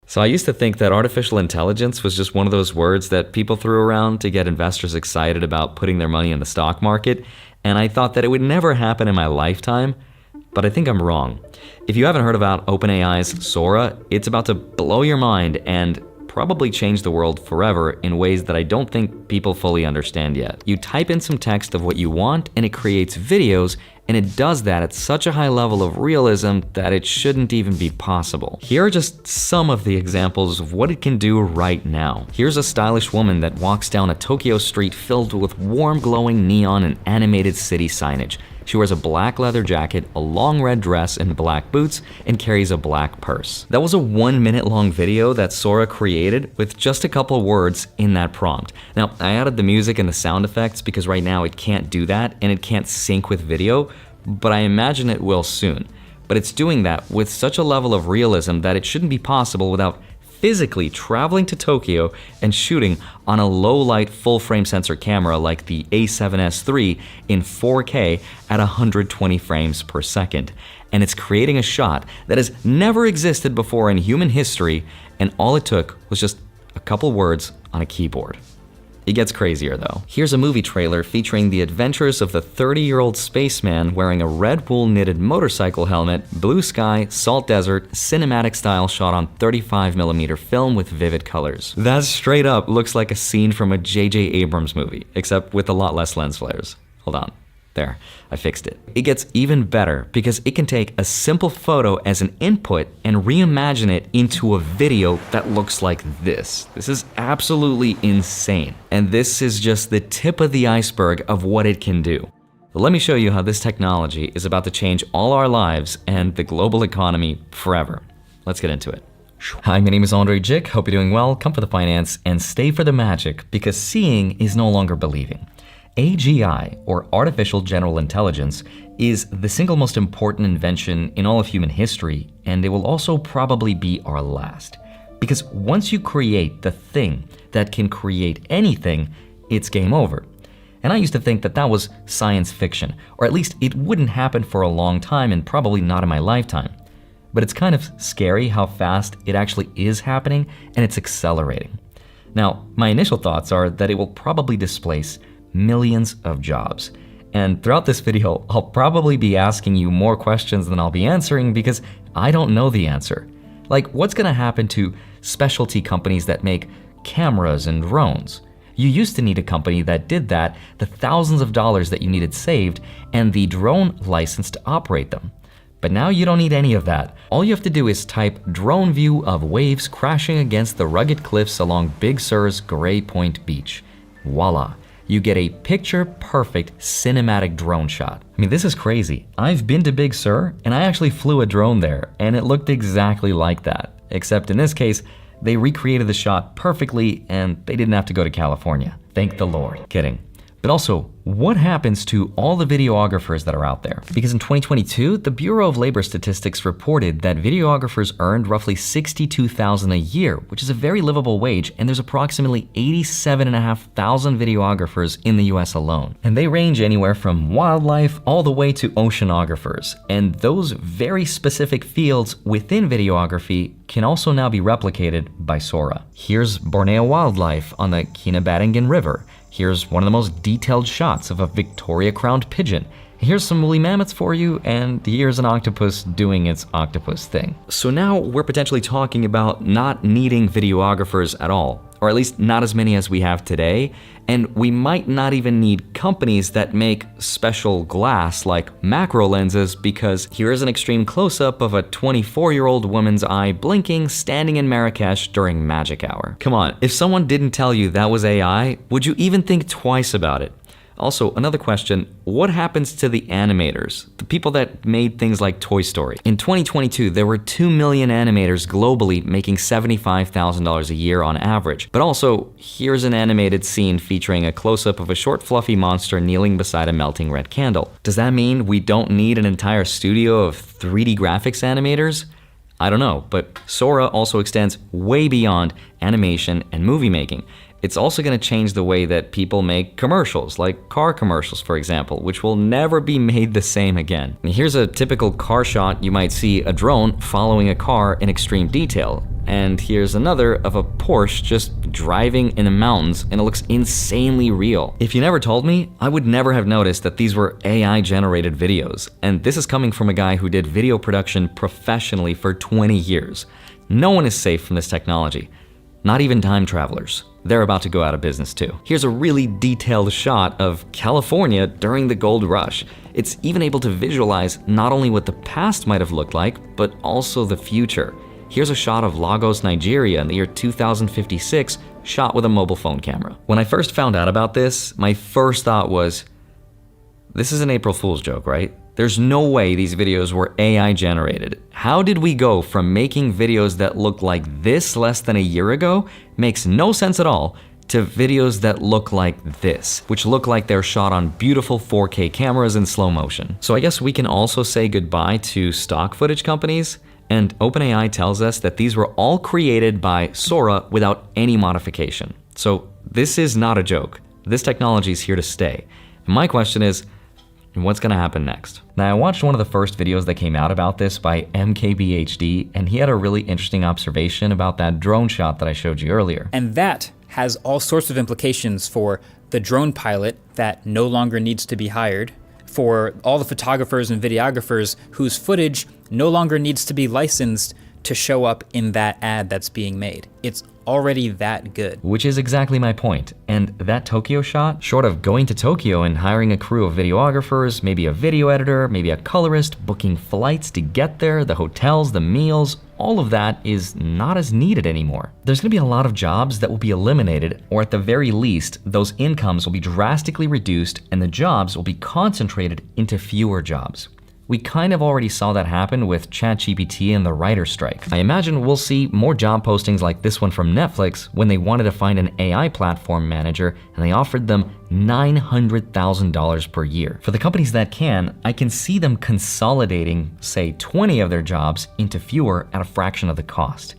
So I used to think that artificial intelligence was just one of those words that people threw around to get investors excited about putting their money in the stock market, and I thought that it would never happen in my lifetime, but I think I'm wrong. If you haven't heard about OpenAI's Sora, it's about to blow your mind and probably change the world forever in ways that I don't think people fully understand yet. You type in some text of what you want and it creates videos, and it does that at such a high level of realism that it shouldn't even be possible. Here are just some of the examples of what it can do right now. Here's a stylish woman that walks down a Tokyo street filled with warm glowing neon and animated city signage. She wears a black leather jacket, a long red dress, and black boots, and carries a black purse. That was a 1 minute long video that Sora created with just a couple words in that prompt. Now, I added the music and the sound effects because right now it can't do that and it can't sync with video, but I imagine it will soon. But it's doing that with such a level of realism that it shouldn't be possible without physically traveling to Tokyo and shooting on a low-light full-frame sensor camera like the A7S III in 4K at 120 frames per second. And it's creating a shot that has never existed before in human history, and all it took was just a couple words on a keyboard. It gets crazier though. Here's a movie trailer featuring the adventures of the 30-year-old spaceman wearing a red wool knitted motorcycle helmet, blue sky, salt desert, cinematic style shot on 35mm film with vivid colors. That straight up looks like a scene from a J.J. Abrams movie, except with a lot less lens flares. Hold on. There, I fixed it. It gets even better because it can take a simple photo as an input and reimagine it into a video that looks like this. This is absolutely insane. And this is just the tip of the iceberg of what it can do. But let me show you how this technology is about to change all our lives and the global economy forever. Let's get into it. Hi, my name is Andre Jick. Hope you're doing well. Come for the finance and stay for the magic because seeing is no longer believing. AGI, or Artificial General Intelligence, is the single most important invention in all of human history, and it will also probably be our last. Because once you create the thing that can create anything, it's game over. And I used to think that that was science fiction, or at least it wouldn't happen for a long time and probably not in my lifetime. But it's kind of scary how fast it actually is happening, and it's accelerating. Now, my initial thoughts are that it will probably displace millions of jobs. And throughout this video, I'll probably be asking you more questions than I'll be answering because I don't know the answer. Like, what's gonna happen to specialty companies that make cameras and drones? You used to need a company that did that, the thousands of dollars that you needed saved, and the drone license to operate them. But now you don't need any of that. All you have to do is type drone view of waves crashing against the rugged cliffs along Big Sur's Gray Point Beach. Voila. You get a picture-perfect cinematic drone shot. I mean, this is crazy. I've been to Big Sur, and I actually flew a drone there, and it looked exactly like that. Except in this case, they recreated the shot perfectly, and they didn't have to go to California. Thank the Lord. Kidding. But also, what happens to all the videographers that are out there? Because in 2022, the Bureau of Labor Statistics reported that videographers earned roughly $62,000 a year, which is a very livable wage, and there's approximately 87,500 videographers in the US alone. And they range anywhere from wildlife all the way to oceanographers. And those very specific fields within videography can also now be replicated by Sora. Here's Borneo wildlife on the Kinabatangan River. Here's one of the most detailed shots of a Victoria-crowned pigeon. Here's some woolly mammoths for you, and here's an octopus doing its octopus thing. So now we're potentially talking about not needing videographers at all, or at least not as many as we have today, and we might not even need companies that make special glass like macro lenses because here's an extreme close-up of a 24-year-old woman's eye blinking standing in Marrakesh during magic hour. Come on, if someone didn't tell you that was AI, would you even think twice about it? Also, another question, what happens to the animators? The people that made things like Toy Story. In 2022, there were 2 million animators globally making $75,000 a year on average. But also, here's an animated scene featuring a close-up of a short fluffy monster kneeling beside a melting red candle. Does that mean we don't need an entire studio of 3D graphics animators? I don't know, but Sora also extends way beyond animation and movie making. It's also going to change the way that people make commercials, like car commercials, for example, which will never be made the same again. And here's a typical car shot. You might see a drone following a car in extreme detail. And here's another of a Porsche just driving in the mountains, and it looks insanely real. If you never told me, I would never have noticed that these were AI-generated videos. And this is coming from a guy who did video production professionally for 20 years. No one is safe from this technology. Not even time travelers. They're about to go out of business too. Here's a really detailed shot of California during the gold rush. It's even able to visualize not only what the past might have looked like, but also the future. Here's a shot of Lagos, Nigeria in the year 2056, shot with a mobile phone camera. When I first found out about this, my first thought was, this is an April Fool's joke, right? There's no way these videos were AI generated. How did we go from making videos that looked like this less than a year ago, makes no sense at all, to videos that look like this, which look like they're shot on beautiful 4K cameras in slow motion. So I guess we can also say goodbye to stock footage companies. And OpenAI tells us that these were all created by Sora without any modification. So this is not a joke. This technology is here to stay. And my question is, what's gonna happen next? Now, I watched one of the first videos that came out about this by MKBHD, and he had a really interesting observation about that drone shot that I showed you earlier. And that has all sorts of implications for the drone pilot that no longer needs to be hired, for all the photographers and videographers whose footage no longer needs to be licensed to show up in that ad that's being made. It's already that good. Which is exactly my point. And that Tokyo shot, short of going to Tokyo and hiring a crew of videographers, maybe a video editor, maybe a colorist, booking flights to get there, the hotels, the meals, all of that is not as needed anymore. There's gonna be a lot of jobs that will be eliminated, or at the very least, those incomes will be drastically reduced and the jobs will be concentrated into fewer jobs. We kind of already saw that happen with ChatGPT and the writer's strike. I imagine we'll see more job postings like this one from Netflix when they wanted to find an AI platform manager and they offered them $900,000 per year. For the companies that can, I can see them consolidating, say, 20 of their jobs into fewer at a fraction of the cost.